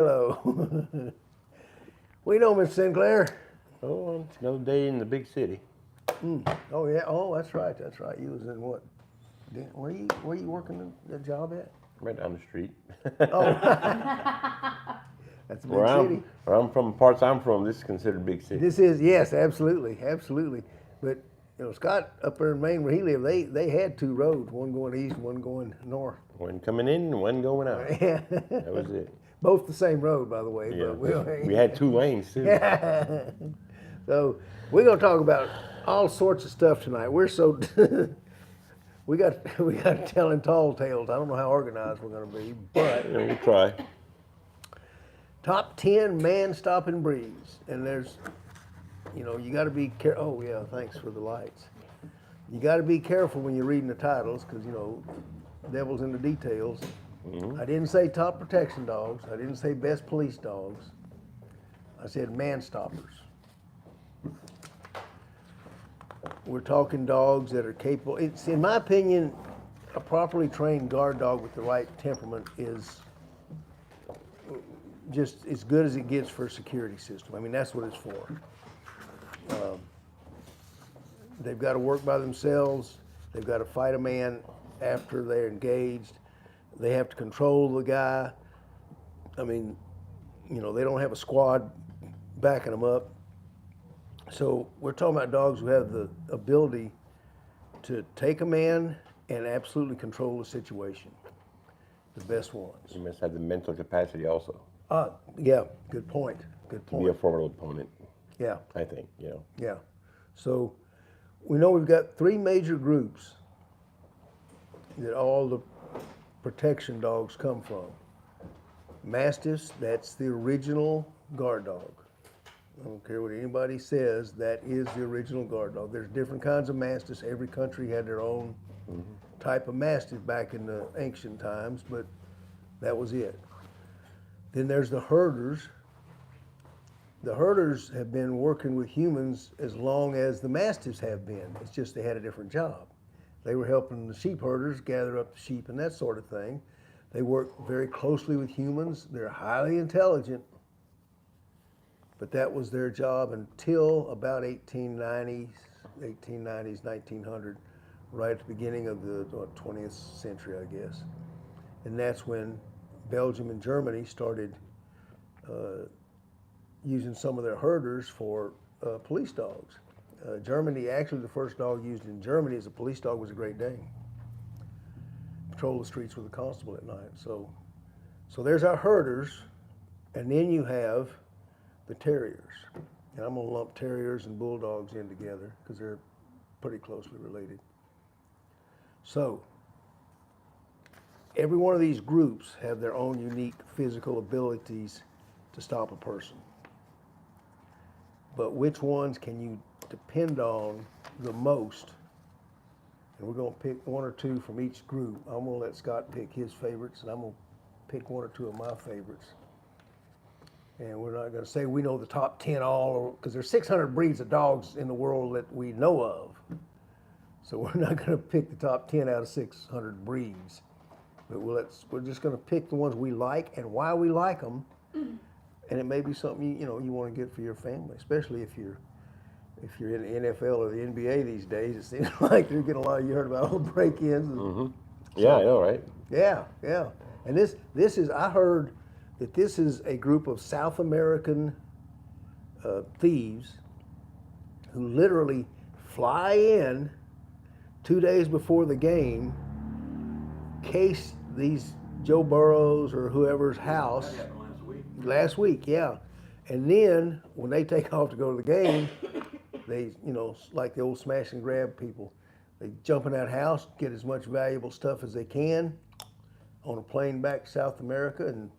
Hello. We know, Miss Sinclair. Oh, it's another day in the big city. Oh yeah. Oh, that's right. That's right. You was in what? Where you working the job at? Right down the street. Oh, that's a big city. Where I'm from, parts I'm from, this is considered big city. This is yes, absolutely, absolutely. But Scott up there in Maine where he lived, they had two roads, one going east, one going north. One coming in and one going out. Yeah. That was it. Both the same road, by the way. Yeah, But we had two lanes too. So we're gonna talk about all sorts of stuff tonight. We're so we got telling tall tales. I don't know how organized we're gonna be, but Yeah, we'll try. top 10 man stopping breeds, and there's you got to be careful. Oh yeah, thanks for the lights. You got to be careful when you're reading the titles because devil's in the details. I didn't say top protection dogs. I didn't say best police dogs. I said man stoppers. We're talking dogs that are capable. It's, in my opinion, a properly trained guard dog with the right temperament is just as good as it gets for a security system. I mean, that's what it's for. They've got to work by themselves. They've got to fight a man after they're engaged. They have to control the guy. I mean, they don't have a squad backing them up. So we're talking about dogs who have the ability to take a man and absolutely control the situation. The best ones. You must have the mental capacity also Yeah, good point. Good to be a point. formidable opponent, Yeah, I think, yeah. So we know we've got three major groups that all the protection dogs come from. Mastiffs, that's the original guard dog. I don't care what anybody says, that is the original guard dog. There's different kinds of mastiffs. Every country had their own type of mastiff back in the ancient times, but that was it. Then there's the herders. The herders have been working with humans as long as the mastiffs have been. It's just they had a different job. They were helping the sheep herders gather up the sheep and that sort of thing. They work very closely with humans. They're highly intelligent, but that was their job until about 1890s, 1900, right at the beginning of the 20th century, I guess. And that's when Belgium and Germany started using some of their herders for police dogs. Germany, actually the first dog used in Germany as a police dog was a Great Dane. Patrol the streets with a constable at night. So there's our herders, and then you have the terriers. And I'm gonna lump terriers and bulldogs in together because they're pretty closely related. So every one of these groups have their own unique physical abilities to stop a person. But which ones can you depend on the most? And we're gonna pick one or two from each group. I'm gonna let Scott pick his favorites, and I'm gonna pick one or two of my favorites. And we're not gonna say we know the top 10 all, because there's 600 breeds of dogs in the world that we know of. So we're not gonna pick the top 10 out of 600 breeds. But we're just gonna pick the ones we like and why we like them. And it may be something you want to get for your family, especially if you're in the NFL or the NBA these days. It seems like they're getting a lot. You heard about all break-ins. Yeah, I know, right? Yeah, yeah. And this is, I heard that this is a group of South American thieves who literally fly in 2 days before the game, case these Joe Burrows or whoever's house. Last week, yeah. And then when they take off to go to the game, they, like the old smash and grab people, they jump in that house, get as much valuable stuff as they can on a plane back to South America, and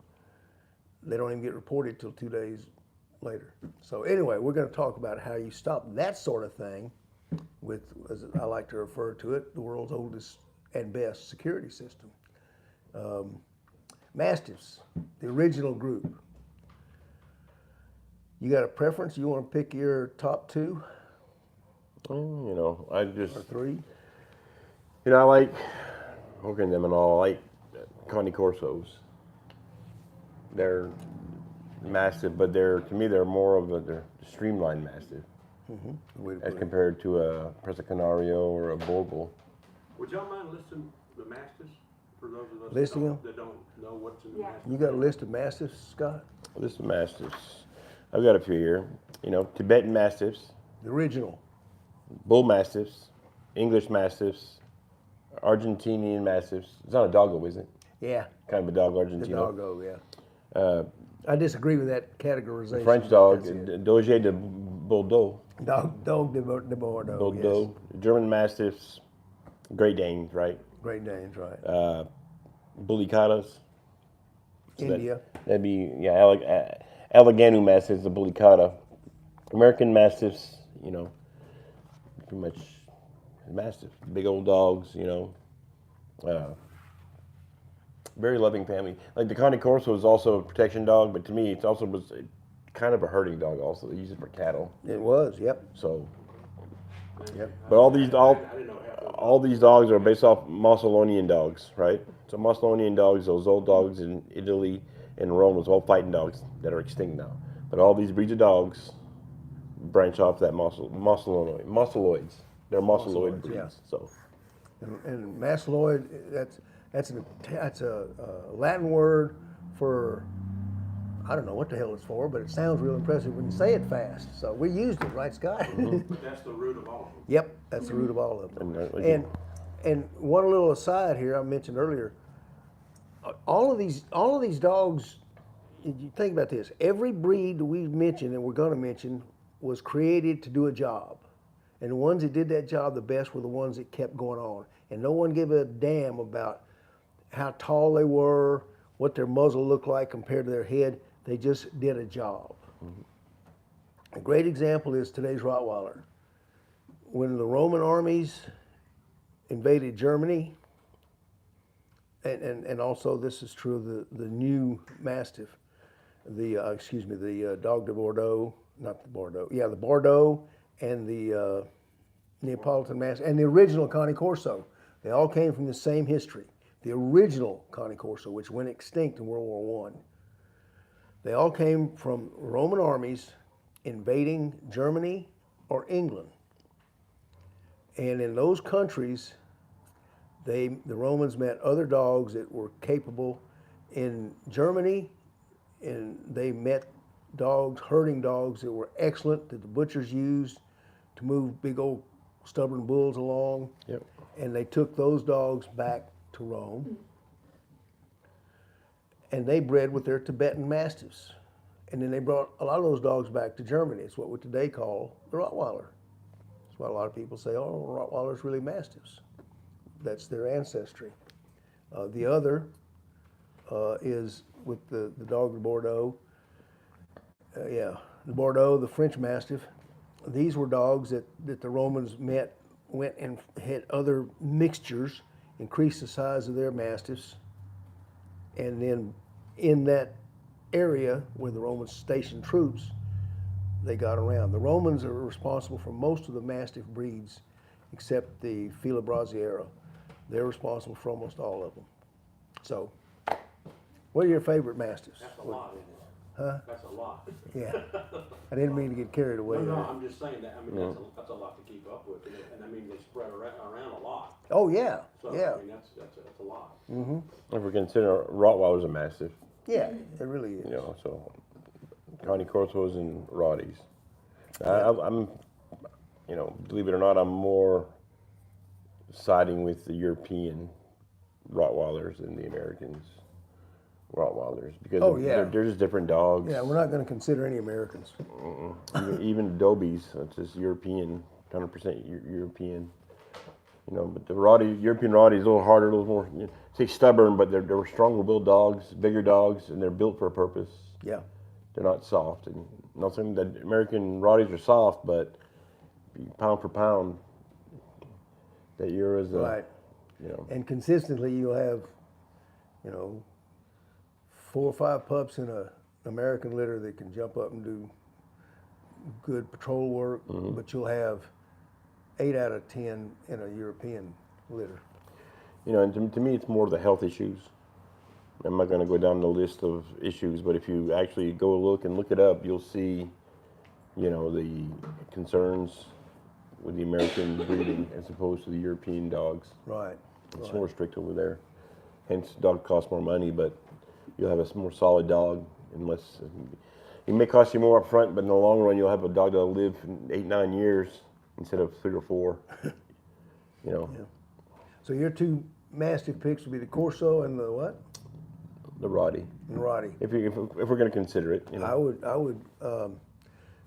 they don't even get reported till 2 days later. So anyway, we're going to talk about how you stop that sort of thing with, as I like to refer to it, the world's oldest and best security system. Mastiffs, the original group. You got a preference? You want to pick your top two I just, or three? I like hooking them and all. I like Connie Corsos. They're Mastiff, but to me they're more of they're streamlined Mastiff Way to as put it. compared to a Presa Canario or a Borbal. Would y'all mind listing the Mastiffs for those of us Listing that don't know what's in the Yeah. Mastiff? You got a list of mastiffs, Scott? This is Mastiffs. I've got a few here. You know, Tibetan Mastiffs, The original. Bull Mastiffs, English Mastiffs, Argentinian Mastiffs. It's not a doggo, is it? Yeah, Kind of a dog, the Argentino. doggo, yeah. I disagree with that categorization. French but dog, that's it. Doge de Bordeaux. Dog de Bordeaux, Bordeaux. German Mastiffs, Great Danes, right? yes. Great Danes, right. Bulicatas. India. That'd be, yeah, Allegheny Mastiffs, the Bulicata. American Mastiffs, you know, pretty much Mastiff. Big old dogs, you know. Very loving family. Like the Cane Corso is also a protection dog, but to me, it also was kind of a herding dog. Also, they use it for cattle. It was, yep. So, Yep. but all these I didn't know half of all these dogs are based off Mussolinian dogs, right? So Mussolinian dogs, those old dogs in Italy and Rome, was all fighting dogs that are extinct now. But all these breeds of dogs branch off that Musceloids. They're Musceloid breeds. yeah. So, And Mastiloid, that's a Latin word for, I don't know what the hell it's for, but it sounds real impressive when you say it fast. So we used it, right, Scott? But that's the root of all of them. Yep, that's the root of all of them. And, And one little aside here, I mentioned earlier, all of these dogs. You think about this. Every breed that we mentioned and we're going to mention was created to do a job, and the ones that did that job the best were the ones that kept going on. And no one gave a damn about how tall they were, what their muzzle looked like compared to their head. They just did a job. A great example is today's Rottweiler. When the Roman armies invaded Germany, and also this is true of the new Mastiff, the Dog de Bordeaux, not the Bordeaux, yeah, the Bordeaux and the Neapolitan Mastiff, and the original Cane Corso. They all came from the same history. The original Cane Corso, which went extinct in World War I. They all came from Roman armies invading Germany or England. And in those countries, the Romans met other dogs that were capable. In Germany, and they met herding dogs that were excellent, that the butchers used to move big old stubborn bulls along. yep. And they took those dogs back to Rome, and they bred with their Tibetan Mastiffs. And then they brought a lot of those dogs back to Germany. It's what we today call the Rottweiler. That's why a lot of people say, oh, Rottweiler's really Mastiffs. That's their ancestry. The other is with the dog de Bordeaux. The Bordeaux, the French Mastiff. These were dogs that the Romans went and had other mixtures, increased the size of their Mastiffs, and then in that area where the Romans stationed troops, they got around. The Romans are responsible for most of the Mastiff breeds, except the Fila Brasiera. They're responsible for almost all of them. So, what are your favorite Mastiffs? That's a lot, isn't it? Huh? That's a lot. Yeah, I didn't mean to get carried away. No, there. I'm just saying that, I mean, that's a lot to keep up with, and I mean, they spread around a lot. Oh yeah, So, yeah, I mean, that's a lot. If we consider Rottweilers a Mastiff, yeah. It really is. you know, so Cane Corsos and Rotties. I'm, you know, believe it or not, I'm more siding with the European Rottweilers than the Americans Rottweilers because Oh, yeah. they're just different dogs. Yeah, we're not going to consider any Americans. Even Adobe's, it's just European, 100% European. You know, but the European Rottie is a little harder, a little more, you know, say stubborn, but they're stronger-willed dogs, bigger dogs, and they're built for a purpose. Yeah, They're not soft. And I'm not saying that American Rotties are soft, but pound for pound, that Euro's right. you know. And consistently, you'll have, 4 or 5 pups in an American litter that can jump up and do good patrol work, but you'll have 8 out of 10 in a European litter. You know, and to me, it's more the health issues. I'm not going to go down the list of issues, but if you actually go look it up, you'll see, the concerns with the American breeding as opposed to the European dogs. Right. It's more strict over there. Hence, dog costs more money, but you'll have a more solid dog. Unless it may cost you more up front, but in the long run, you'll have a dog that'll live 8-9 years instead of 3 or 4. Yeah. So your two Mastiff picks would be the Corso and the what? The Roddy. And Roddy. If we're going to consider it, I would.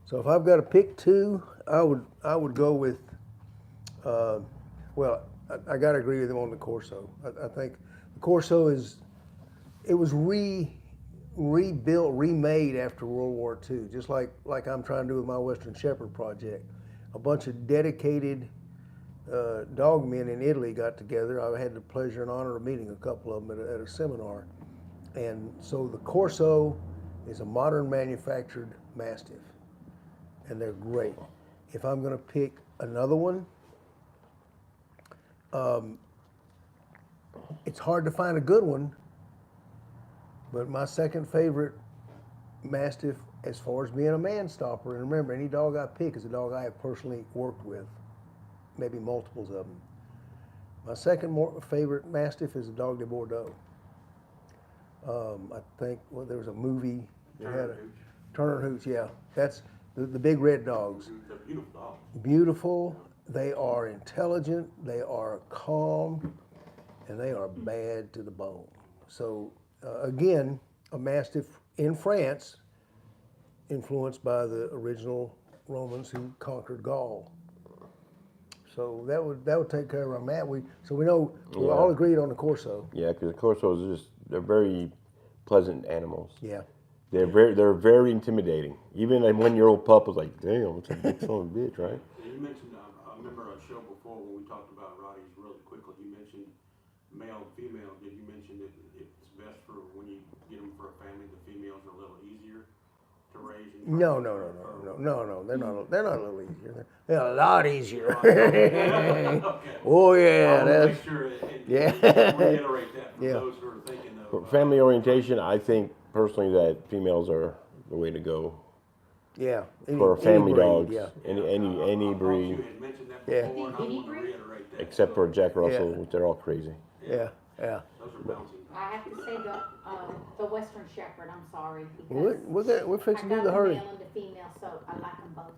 So if I've got to pick two, I would go with. Well, I got to agree with him on the Corso. I think the Corso it was rebuilt, remade after World War II, just like I'm trying to do with my Western Shepherd project. A bunch of dedicated dog men in Italy got together. I had the pleasure and honor of meeting a couple of them at a seminar. And so the Corso is a modern manufactured Mastiff, and they're great. If I'm going to pick another one, it's hard to find a good one, but my second favorite Mastiff, as far as being a man stopper, and remember, any dog I pick is a dog I have personally worked with, maybe multiples of them. My second favorite Mastiff is a Dog de Bordeaux. I think there was a movie that had a Turner and Hooch. Yeah, that's the big red dogs. They're beautiful dogs. Beautiful. They are intelligent. They are calm, and they are bad to the bone. So again, a Mastiff in France, influenced by the original Romans who conquered Gaul. So that would take care of our Matt. We know we all agreed on the Corso. Yeah, because the Corsos they're very pleasant animals. Yeah. They're very intimidating. Even a 1-year-old pup was like, damn, it's a big son of a bitch, right? You mentioned, I remember a show before when we talked about Rotties really quickly. You mentioned male, female. Did you mention that it's best for when you get them for a family, the females are a little easier to raise? No. They're not a little easier. They're a lot easier. Okay. Oh yeah, I that's make sure and yeah. reiterate that for Yeah. those who are thinking For of family orientation, I think personally that females are the way to go yeah. for family breed, dogs. Yeah. Any I breed, thought you had mentioned that Yeah. before, and I Any want to breed? reiterate that. except for Jack Russell, Yeah. which they're all crazy. Yeah. Those are bouncing. I have to say the Western Shepherd, I'm sorry. because We're fixing to do the I got hurry. the male and the female, so I like them both.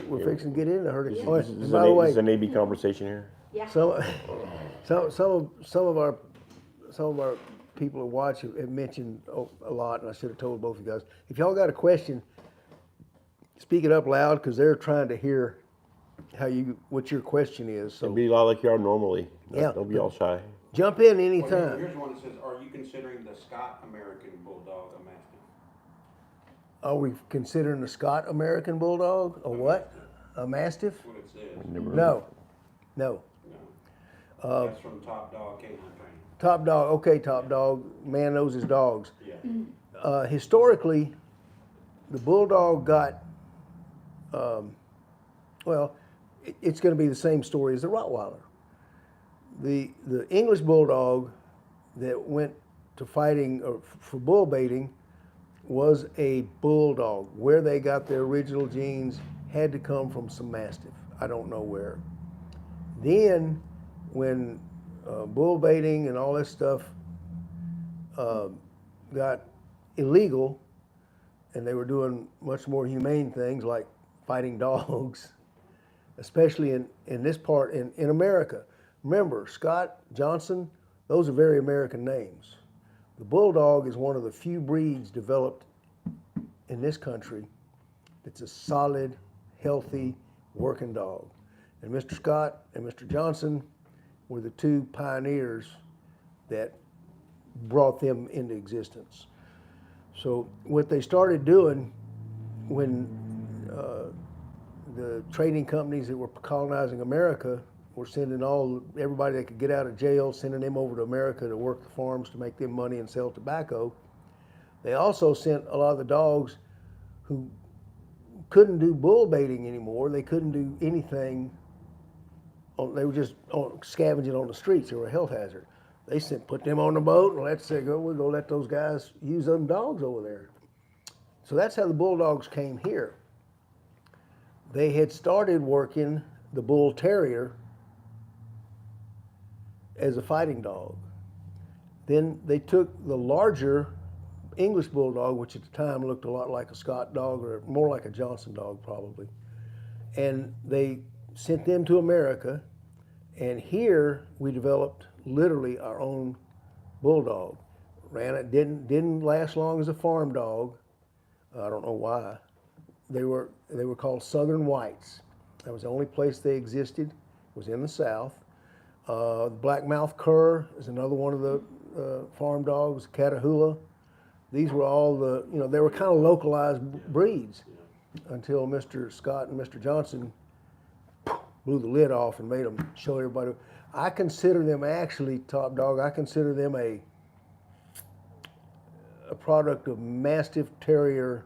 We're fixing to get in the hurry. Yeah. Oh, This and is by the way, an AB conversation here. Yeah. some of our people who watch have mentioned a lot, and I should have told both of you guys. If y'all got a question, speak it up loud because they're trying to hear what your question is. So Be a lot like you are normally. Yeah. Don't be all shy. jump in Well, anytime. here's one that says, are you considering the Scott American Bulldog a Mastiff? Are we considering the Scott American Bulldog a what? A Mastiff? That's what it says. Never- No. No. That's from Top Dog Canine Training. Top Dog. Okay, Top Dog. Man knows his dogs. Yeah. Historically, the Bulldog got, it's going to be the same story as the Rottweiler. The English Bulldog that went to fighting for bull baiting was a Bulldog. Where they got their original genes had to come from some Mastiff. I don't know where. Then, when bull baiting and all this stuff got illegal, and they were doing much more humane things like fighting dogs, especially in this part in America. Remember, Scott, Johnson, those are very American names. The Bulldog is one of the few breeds developed in this country that's a solid, healthy, working dog. And Mr. Scott and Mr. Johnson were the two pioneers that brought them into existence. So what they started doing when the trading companies that were colonizing America were sending everybody that could get out of jail, sending them over to America to work the farms to make them money and sell tobacco. They also sent a lot of the dogs who couldn't do bull baiting anymore. They couldn't do anything. They were just scavenging on the streets. They were a health hazard. They put them on the boat and let's say, we're gonna let those guys use them dogs over there. So that's how the Bulldogs came here. They had started working the Bull Terrier as a fighting dog. Then they took the larger English Bulldog, which at the time looked a lot like a Scott dog or more like a Johnson dog probably, and they sent them to America. And here we developed literally our own Bulldog. Ran it, didn't last long as a farm dog. I don't know why. They were called Southern Whites. That was the only place they existed. It was in the South. Blackmouth Cur is another one of the farm dogs. Catahoula. These were all they were kind of localized breeds until Mr. Scott and Mr. Johnson blew the lid off and made them show everybody. I consider them actually, Top Dog, I consider them a product of Mastiff Terrier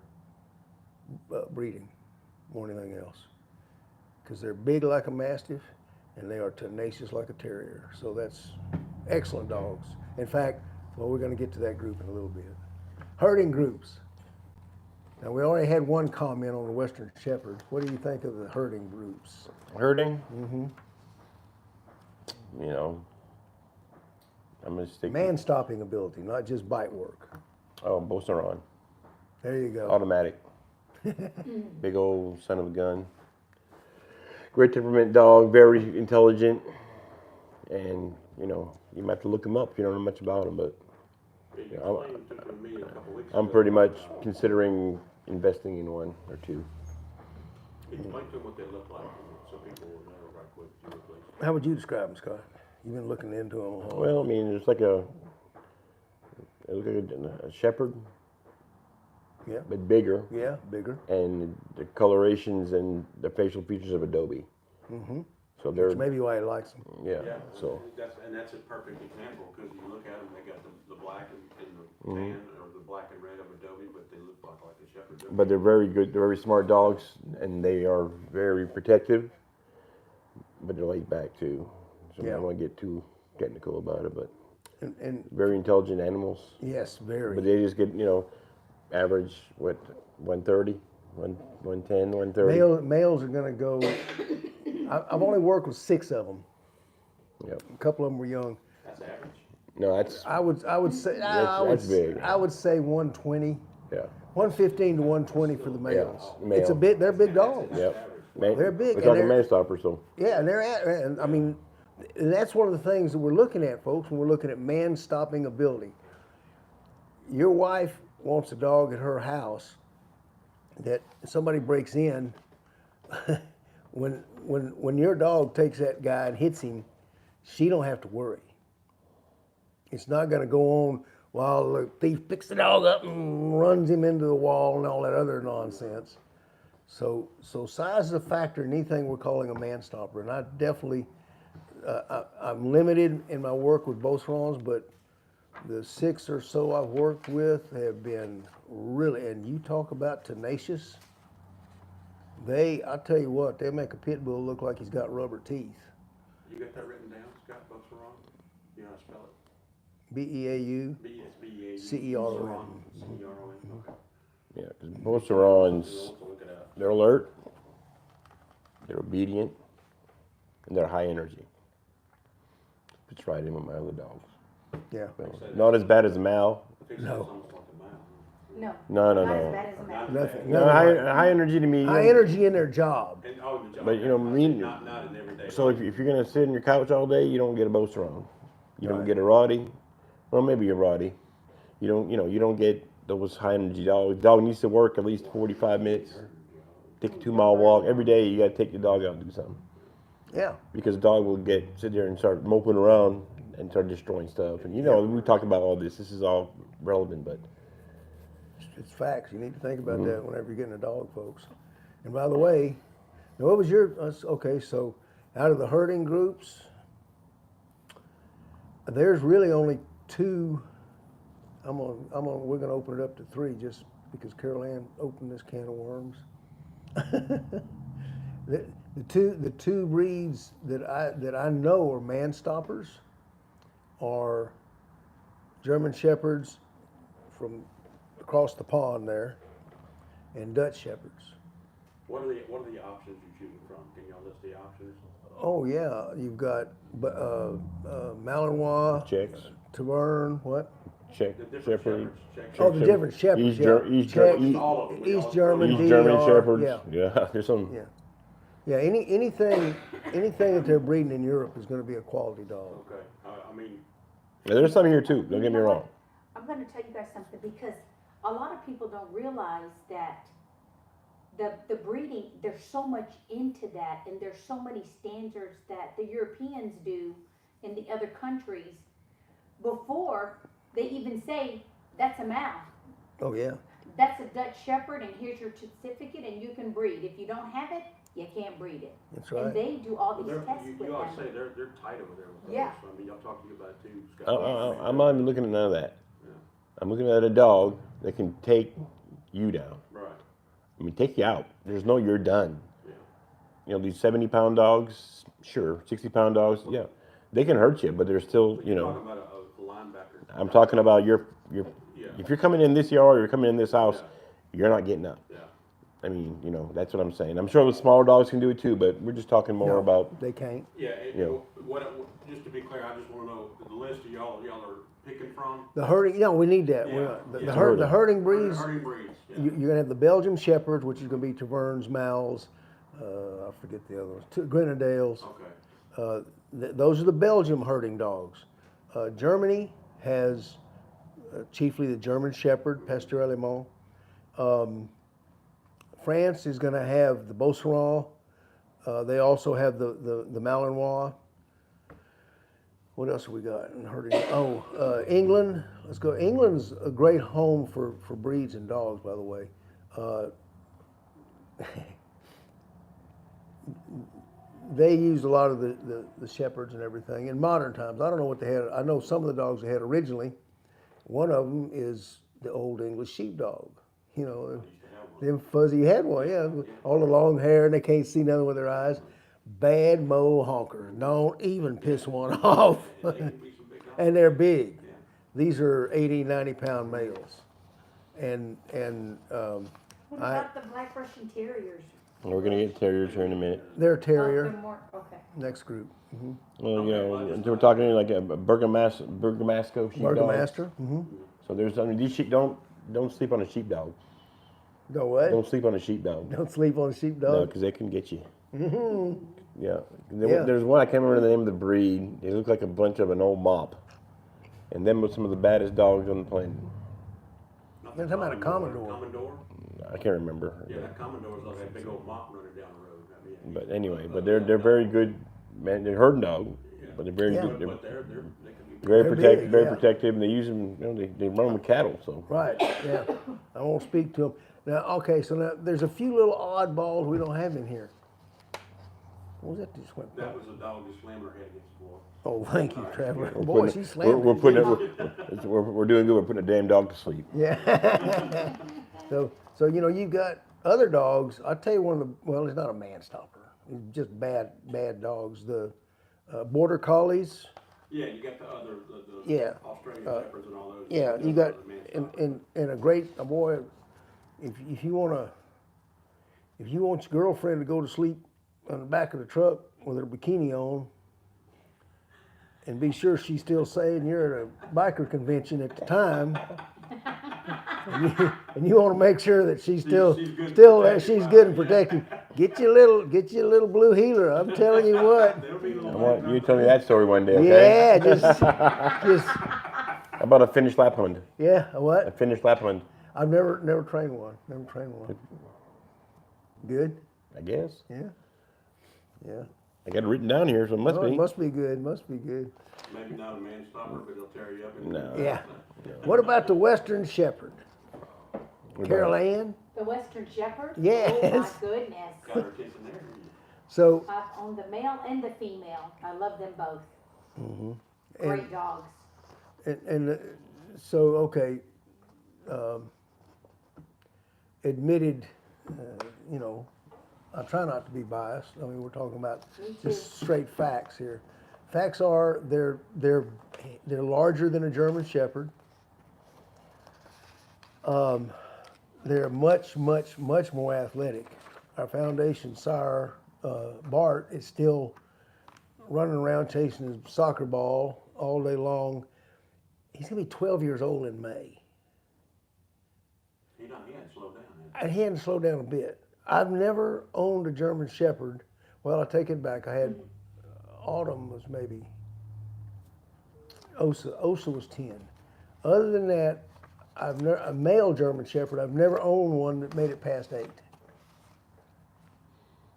breeding more than anything else. Because they're big like a Mastiff and they are tenacious like a Terrier. So that's excellent dogs. In fact, well, we're going to get to that group in a little bit. Herding groups. Now, we already had one comment on the Western Shepherd. What do you think of the herding groups? Herding? Mm-hmm. I'm going to stick Man-stopping ability, not just bite work. Beauceron. There you go. Automatic. Big old son of a gun. Great temperament dog, very intelligent. And, you might have to look him up if you don't know much about him, but You explained to me a couple weeks I'm ago pretty much about- considering investing in one or two. Explain to them what they look like, so people will know right quick to replace. How would you describe them, Scott? You've been looking into them. Huh? Well, I mean, it's like it looks like a shepherd, Yeah, but bigger, yeah, bigger. and the colorations and the facial features of Adobe. Mm-hmm. So they're, Which may be why he likes them. yeah, so, That's a perfect example, because you look at them, they got the black and the Mm-hmm. tan, or the black and red of Adobe, but they look like a shepherd. but they're very good, they're very smart dogs, and they are very protective, but they're laid back too. So I Yeah. don't want to get too technical about it, but And very intelligent animals. yes, very. But they just get, average, 130, 110, 130. Males are going to go. I've only worked with 6 of them. Yep. A couple of them were young. That's average. No, that's, I would say That's big. I would say 120, yeah. 115 to 120 for the males. male. It's a bit. They're big dogs. Yep. Man, They're big, We're and talking they're- man stopper, so Yeah, and and I mean, and that's one of the things that we're looking at, folks, when we're looking at man stopping ability. Your wife wants a dog at her house that somebody breaks in. when your dog takes that guy and hits him, she don't have to worry. It's not going to go on while the thief picks the dog up and runs him into the wall and all that other nonsense. So size is a factor in anything we're calling a man stopper, and I definitely, I'm limited in my work with Beaucerons, but the 6 or so I've worked with have been really, and you talk about tenacious, I tell you what, they make a pit bull look like he's got rubber teeth. You got that written down, Scott Beauceron? You know how to spell it? Beau, B-S-B-E-A-U. C-E-R-O-N. C-E-R-O-N, okay. yeah, because Beaucerons, We'll look it up. they're alert, they're obedient, and they're high energy. It's right in with my other dogs. Yeah. So, not as bad as a Mal. I think it's No. almost like a mile. No. No, Not as no. bad as a man. Nothing. No, high energy to me. High energy in their job. And, oh, the job. But, Not an everyday. So if you're gonna sit on your couch all day, you don't get a Beauceron. You don't Right. get a Roddy. Well, maybe a Roddy. You don't get those high energy dogs. Dog needs to work at least 45 minutes. Take a 2-mile walk every day. You gotta take your dog out and do something Yeah. because the dog will sit there and start moping around and start destroying stuff. And we talked about all this. This is all relevant, but It's facts. You need to think about that whenever you're getting a dog, folks. And by the way, now what was your, okay, so out of the herding groups, there's really only 2, we're gonna open it up to 3 just because Carol Ann opened this can of worms. The two breeds that I know are man stoppers are German Shepherds from across the pond there, and Dutch Shepherds. What are the options you're choosing from? Can y'all list the options? Oh yeah, you've got Malinois, Czechs, Tavern, what? Czech, The different Shepherd. shepherds, check. Oh, the different Shepherds. East, yeah. East, Czech, East, all of them. East German, East German DDR, Shepherds. Yeah, Yeah, there's some. yeah, yeah. Anything that they're breeding in Europe is going to be a quality dog. Okay, I mean, Yeah, there's some here too. Don't You get me know wrong. what? I'm gonna tell you guys something, because a lot of people don't realize that the breeding, there's so much into that, and there's so many standards that the Europeans do in the other countries before they even say, that's a Mal, Oh yeah, that's a Dutch Shepherd, and here's your certificate, and you can breed. If you don't have it, you can't breed it. that's And right. they do all well, these tests with you ought to them. say they're tight over there with those. Yeah. So, I mean, y'all talked to you about it too, Scott. I'm not even looking at none of that. Yeah. I'm looking at a dog that can take you down. Right, I mean, take you out. There's no you're done. yeah. You know, these 70-pound dogs, sure, 60-pound dogs, yeah, they can hurt you, but they're still, you You're know. talking about a linebacker. I'm talking about your. Yeah. If you're coming in this yard or you're coming in this house, Yeah. you're not getting up. Yeah. I mean, you know, that's what I'm saying. I'm sure the smaller dogs can do it too, but we're just talking more No, about. they can't. Yeah, and Yeah. just to be clear, I just wanna know the list of y'all are picking from. The herding, we need that. Yeah, The, yeah. the herding breeds. Herding breeds, yeah. You're gonna have the Belgian Shepherds, which is gonna be Taverns, Mals, I forget the other ones, Grenadales. Okay, Those are the Belgium herding dogs. Germany has chiefly the German Shepherd, Pasteur Allemand. France is going to have the Beauceron. They also have the Malinois. What else have we got in herding? England. Let's go. England's a great home for breeds and dogs, by the way. They used a lot of the shepherds and everything in modern times. I don't know what they had. I know some of the dogs they had originally. One of them is the old English sheepdog. You know, them fuzzy. You had one, yeah. All the long hair and they can't see nothing with their eyes. Bad mo honker. Don't even piss one off. They can be some big dogs. And they're big. Yeah. These are 80, 90-pound males. And What about the Black Russian Terriers? We're gonna get terriers here in a minute. they're Oh, terrier. they're more, okay. Next group. Well, you know, we're talking like a Bergamasco sheepdog. Burgomaster. Mm-hmm. So there's, I mean, these sheep don't sleep on a sheepdog. Go what? Don't sleep on a sheepdog. Don't sleep on a No, sheepdog. because they can get you. Yeah. Yeah. There's one, I can't remember the name of the breed. They look like a bunch of an old mop. And them were some of the baddest dogs on the planet. Not You're the talking about a Commodore. Commodore? I can't remember. Yeah, that Commodore's like that big old mop running down the road. I mean, But anyway, but they're very good, man. They're herding dog, but they're very Yeah. good. They're But they can be. very They're protective, big, very yeah. protective, and they use them. You know, they run them with cattle. So Right. Yeah. I won't speak to them. Now, okay. So now there's a few little oddballs we don't have in here. What was that? Just went. That was a dog that slammed her head against the wall. Oh, thank you, Trevor. we're Boy, putting- she slammed. we're it. putting it. We're doing good. We're putting a damn dog to sleep. Yeah. so you've got other dogs. I'll tell you one of the. Well, he's not a man stopper. He's just bad dogs. The border collies. Yeah, you got the other, the Yeah. Australian Shepherds and all those. Yeah, Those you got are the man and a great a boy. If you want your girlfriend to go to sleep on the back of the truck with her bikini on, and be sure she's still saying you're at a biker convention at the time, and you want to make sure that she's still she's good and still protected, she's right? good and protected. Get your little blue healer. I'm telling you what. They'll be the I little want you to tell me that story one day, okay? Yeah, just How about a Finnish Lapland? yeah. A What? Finnish Lapland, I've never trained one. Never trained one. Good. I guess. Yeah. Yeah. I got it written down here, so it must Oh, be. it must be good. Must be good. Maybe not a man stopper, but they'll tear you up. No. Yeah. What about the Western Shepherd? What about Carol it? Ann? The Western Shepherd? Yes. Oh my goodness. Got her attention there. So, I've owned the male and the female. I love them both. And- Great dogs. so okay, admitted, I try not to be biased. I mean, we're talking about Me too. just straight facts here. Facts are they're They're larger than a German Shepherd. They're much more athletic. Our foundation sire, Bart, is still running around chasing his soccer ball all day long. He's gonna be 12 years old in May. He hadn't slowed down, And he hadn't slowed down a bit. I've never owned a German Shepherd. Well, I take it back. I had Autumn was maybe Osa was 10. Other than that, a male German Shepherd. I've never owned one that made it past 8.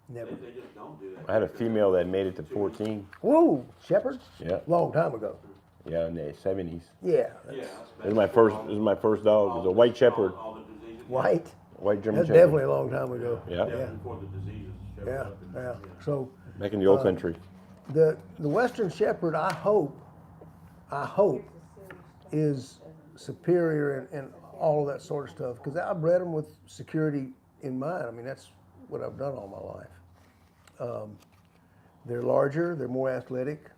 Never. They just don't do that. I had a female that made it to 14. Whoa, Shepherd? Yeah, Long time ago. yeah, in the 70s. Yeah. Yeah. It was my first dog. It was a white shepherd, All the diseases. White. white German That's shepherd. definitely a long time ago. Yeah. Definitely before the diseases showed Yeah, up. yeah. So Back in the old country. the Western Shepherd, I hope, is superior and all of that sort of stuff because I bred them with security in mind. I mean, that's what I've done all my life. They're larger, they're more athletic.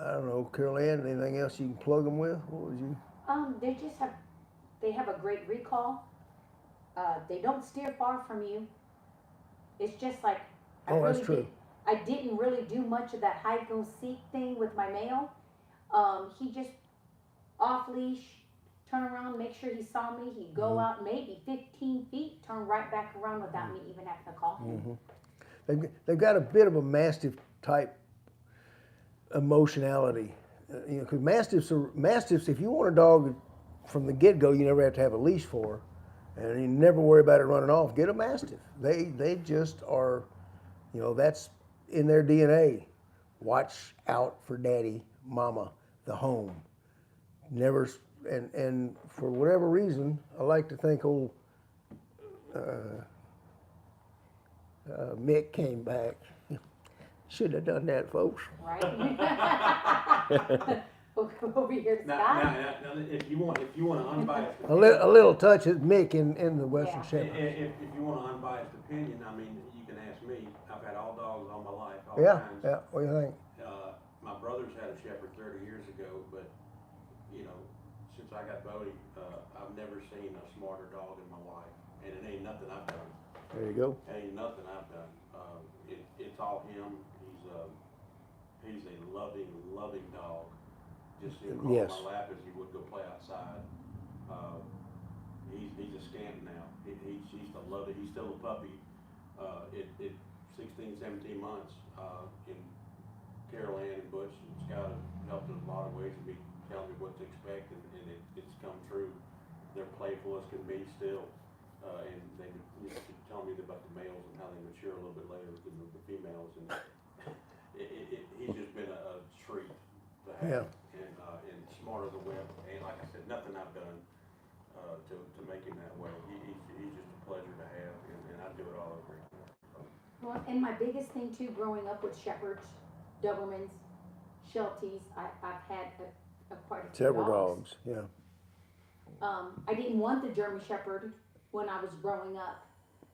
I don't know, Carol Ann, anything else you can plug them with? What would you? They have a great recall. They don't steer far from you. It's just like, Oh, that's true. I didn't really do much of that hide go seek thing with my male. He just off leash, turn around, make sure he saw me. He'd go out maybe 15 feet, turn right back around without me even having to call him. They've got a bit of a Mastiff type emotionality. You know, because Mastiffs, if you want a dog from the get-go, you never have to have a leash for, and you never worry about it running off. Get a Mastiff. They just are, you know, that's in their DNA. Watch out for daddy, mama, the home. Never, and for whatever reason, I like to think old Mick came back. Should have done that, folks. Right? Over here to Now, Scott. if you want an unbiased A little touch of Mick in the Western Yeah. Shepherd. If you want an unbiased opinion, I mean, you can ask me. I've had all dogs all my life, all Yeah, kinds. yeah. What do you think? My brother's had a shepherd 30 years ago, but you know, since I got Bodie, I've never seen a smarter dog in my life, and it ain't nothing I've done. There you go. It ain't nothing I've done. It's all him. He's a loving dog. Just he'll crawl Yes. on my lap as he would go play outside. He's a Stanton now. He's to love it. He's still a puppy. At 16, 17 months, and Carol Ann and Butch and Scott have helped in a lot of ways to be telling me what to expect, and it's come true. They're playful as can be still, and they tell me about the males and how they mature a little bit later than the females, and he's just been a treat to have, and smart as a whip, and like I said, nothing I've done to make him that way. He's just a pleasure to have, and I do it all over again. Well, and my biggest thing too, growing up with Shepherds, Dobermans, Shelties, I've had quite a few Several dogs. Yeah. I didn't want the German Shepherd when I was growing up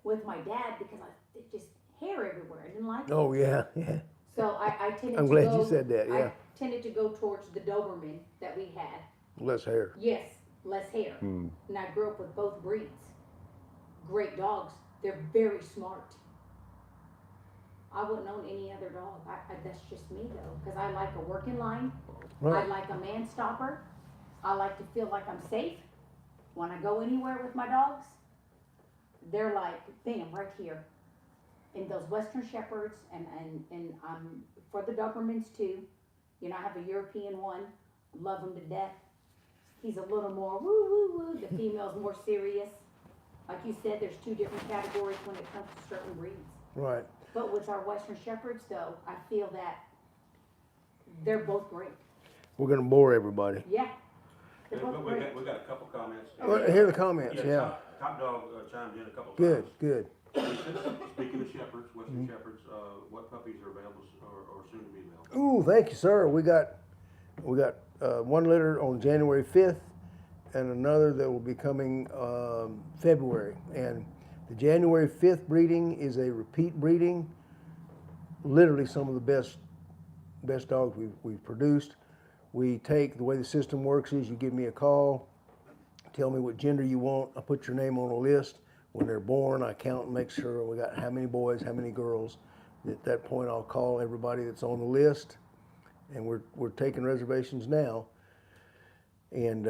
with my dad because it just hair everywhere. I didn't like it. Oh yeah, yeah. So I tended I'm to glad go. you said that, yeah. I tended to go towards the Doberman that we had. Less hair. Yes, less hair. And I grew up with both breeds. Great dogs. They're very smart. I wouldn't own any other dog. That's just me though, because I like a working line. I Right. like a man stopper. I like to feel like I'm safe when I go anywhere with my dogs. They're like, bam, right here. And those Western Shepherds, and for the Dobermans too. You know, I have a European one. Love him to death. He's a little more woo woo woo. The female's more serious. Like you said, there's 2 different categories when it comes to certain breeds. Right. But with our Western Shepherds, though, I feel that they're both great. We're gonna bore everybody. Yeah, they're But both we great. got a couple comments. Well, hear the comments. Yeah. Top Dog chimed in a couple Good. times. Good. Speaking of shepherds, Western Shepherds, what puppies are available or soon to be available? Ooh, thank you, sir. We got one litter on January 5th, and another that will be coming February. And the January 5th breeding is a repeat breeding. Literally some of the best best dogs we've produced. We take, the way the system works is you give me a call, tell me what gender you want, I put your name on a list. When they're born, I count and make sure we got how many boys, how many girls. At that point, I'll call everybody that's on the list, and we're taking reservations now. And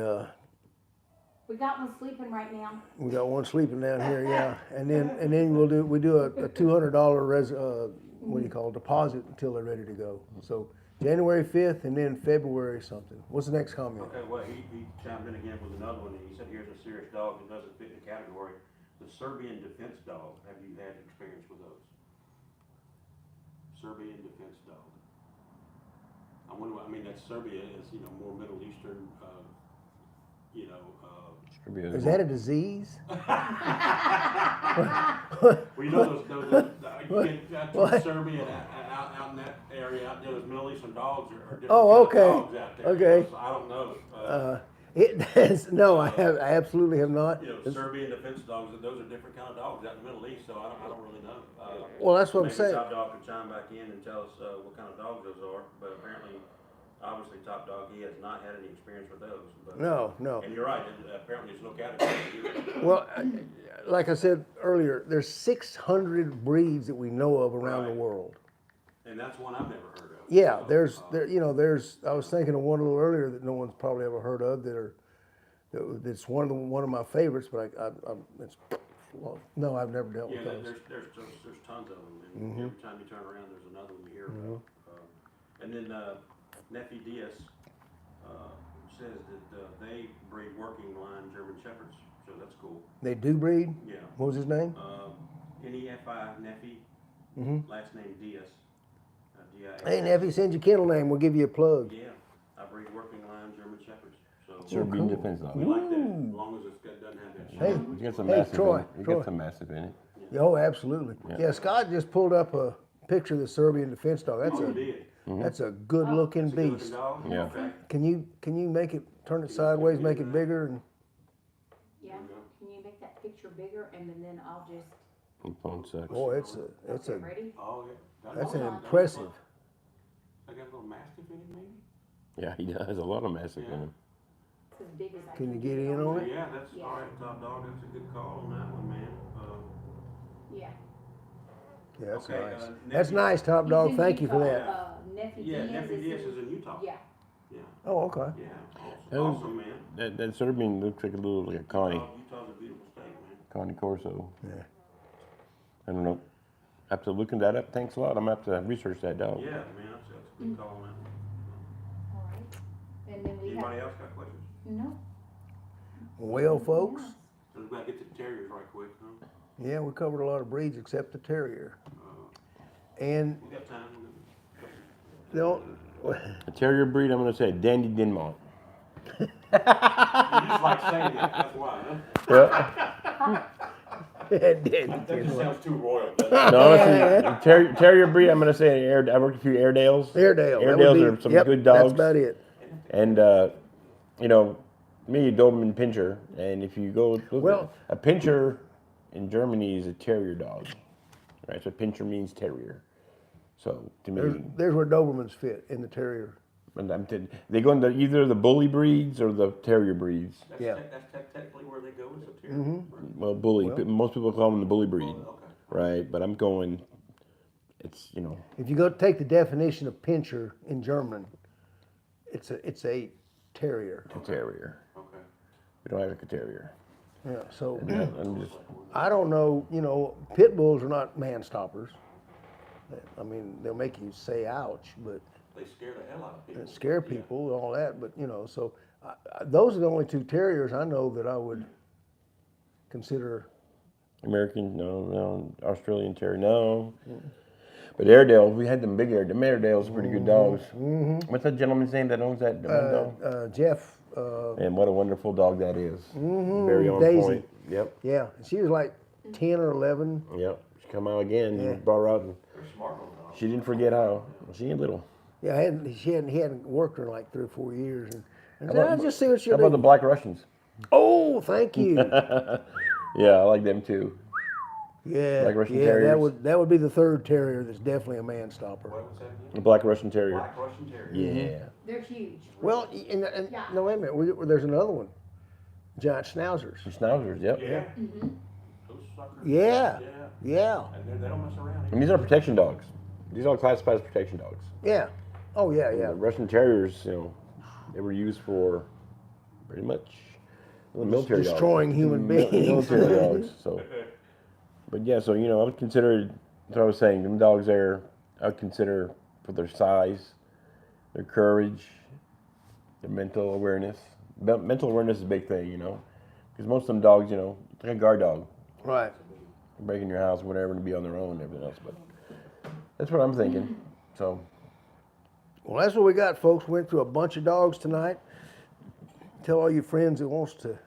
We got one sleeping right now. we got one sleeping down here, yeah. And then we do a $200 what do you call it, deposit until they're ready to go. So January 5th and then February something. What's the next comment? Okay, well, he chimed in again with another one, and he said, here's a serious dog that doesn't fit the category. The Serbian defense dog, have you had experience with those? Serbian defense dog. I wonder, I mean, that Serbia is, more Middle Eastern, Is that a disease? well, you know those What? Serbia and out in that area, out there, those Middle Eastern dogs are different Oh, kind of okay. dogs out there. Okay. So I don't know. No, I absolutely have not. Serbian defense dogs, those are different kind of dogs out in the Middle East, so I don't really know. Well, that's what I'm maybe saying. Top Dog can chime back in and tell us what kind of dogs those are, but apparently, obviously, Top Dog, he has not had any experience with those. But, No. And you're right, apparently there's no category. Well, like I said earlier, there's 600 breeds that we know of around the Right. world. And that's one I've never heard of. Yeah, So, there's. I was thinking of one a little earlier that no one's probably ever heard of. That's one of my favorites, but no, I've never dealt Yeah, with those. there's tons of them, and every time you turn around, there's another one you hear about. And then Neffy Diaz says that they breed working line German Shepherds, so that's cool. They do breed. Yeah. What was his name? Nefi, Neffy, last name Diaz. D-I-A. Hey, Neffy, send your kennel name. We'll give you a plug. Yeah, I breed working line German Shepherds, so Serbian defense we dog. like that, as long as it doesn't have that Hey. shape. He's got some Hey, massive Troy, in it. He's Troy. got some massive in it. Oh, absolutely. Yeah, Scott just pulled up a picture of the Serbian defense dog. Oh, you did. That's a good looking It's a good-looking beast. dog? Yeah. Okay. Can you make it turn it sideways, make it bigger, and Yeah, can you make that picture bigger and then I'll just, The phone sucks. boy, it's okay, a ready? Oh, yeah. that's an Hold on. impressive. I got a little mastiff in it, maybe? Yeah, he does a lot of massive in him. It's as big as I Can can. you get in on it? Yeah, that's, Yeah. all right, Top Dog, that's a good call on that one, man. Yeah. Yeah, that's Okay, nice. Neffy- That's nice, Top He's Dog. in Thank you for Utah. that. Neffy Yeah, Diaz Neffy Diaz is is in Utah. Yeah. Yeah, Oh, okay. yeah, That was- awesome, man. That Serbian looks like a little like a Connie Utah's a beautiful state, man. Connie Corso. Yeah. I don't know. I have to looking that up. Thanks a lot. I'm gonna have to research that dog. Yeah, man, that's a good call on that one. All right. And then we Anybody have, else got questions? no. Well, folks, So we gotta get to the terriers right quick, huh? yeah, we covered a lot of breeds except the terrier. And We got time, don't. A terrier breed. I'm gonna say Dandy Dinmont. you just like saying that, that's why, huh? That just sounds too royal, doesn't it? No, honestly, terrier breed. I'm gonna say I worked a few Airedales. Airedale. that would Airedales be- are some yep, good dogs. That's about it. And me, a Doberman Pinscher, and if you go look Well- at a Pinscher in Germany is a terrier dog, right? So Pinscher means terrier. So to me, There's where Dobermans fit in the terrier. they go into either the bully breeds or the terrier breeds. That's Yeah. that's technically where they go, is a terrier. Well, bully. Most people call them the bully breed, Okay. right? But I'm going. It's If you go take the definition of Pinscher in German, it's a terrier. a terrier. Okay. We don't have a terrier. Yeah. So I'm just I don't know. Pit bulls are not man stoppers. I mean, they'll make you say ouch, but They scare the hell out of people. scare people and all that. But so those are the only two terriers I know that I would consider. American, no. Australian Terrier, no. But Airedale, we had them big Airedales. Them Airedales are pretty good dogs. What's that gentleman's name that owns that one dog? Jeff. And what a wonderful dog that is. Very on Daisy. point. Yep, Yeah, she was like 10 or 11. yep. She come out again. Yeah. You brought her out, and They're smart little dogs. she didn't forget how. She ain't little. Yeah, he hadn't worked her in like 3 or 4 years, and I said, about- I'll just see what How she'll about do. the Black Russians? Oh, thank you. Yeah, I like them too. Yeah, Black Russian yeah, Terriers. that would be the third terrier that's definitely a man stopper. What was that The again? Black Russian Terrier. Black Russian Terrier. Yeah. They're huge. Well, and Yeah. no, wait a minute. There's another one. Giant schnauzers. The Schnauzers, yep. Yeah. Mm-hmm. Those suckers. Yeah. Yeah. Yeah, And they don't mess around. And these are protection dogs. These are classified as protection dogs. yeah. Oh yeah, And yeah. the Russian Terriers, they were used for pretty much the military dogs. Destroying human Mil- beings. Military dogs. So, but yeah, so I would consider. That's what I was saying. Them dogs there, I would consider for their size, their courage, their mental awareness. Mental awareness is a big thing, because most of them dogs, it's like a guard dog, Right. breaking your house, whatever, to be on their own and everything else. But that's what I'm thinking. So. Well, that's what we got, folks. Went through a bunch of dogs tonight. Tell all your friends that wants to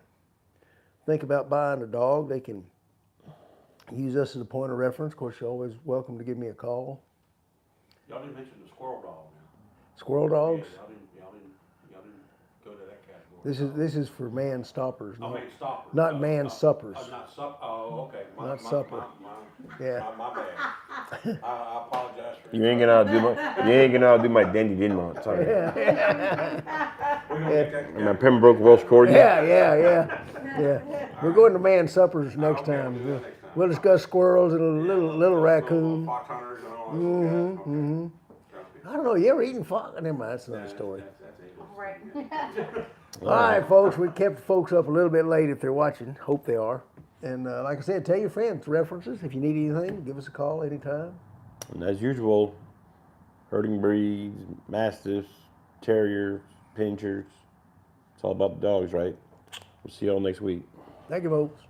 think about buying a dog, they can use us as a point of reference. Of course, you're always welcome to give me a call. Y'all didn't mention the squirrel dog now. Squirrel dogs. Yeah, y'all didn't go to that category. This is for man stoppers, I mean, stoppers. not man suppers. Not sup, oh, okay. Not supper. Yeah. My bad. I apologize for that. You ain't gonna do my dandy dinmont. Sorry. We're gonna get that And my Pembroke Welsh Corgi. Yeah. We're going to man suppers next Okay, time. we'll do that next time. We'll discuss squirrels and a little raccoon. Fox hunters and all that. Okay. Trust me. I don't know. You ever eaten fox? Never mind. That's another story. That's English. Right. All right, folks. We kept folks up a little bit late if they're watching. Hope they are. And like I said, tell your friends references. If you need anything, give us a call anytime. And as usual, herding breeds, mastiffs, terriers, pinchers. It's all about the dogs, right? We'll see y'all next week. Thank you, folks.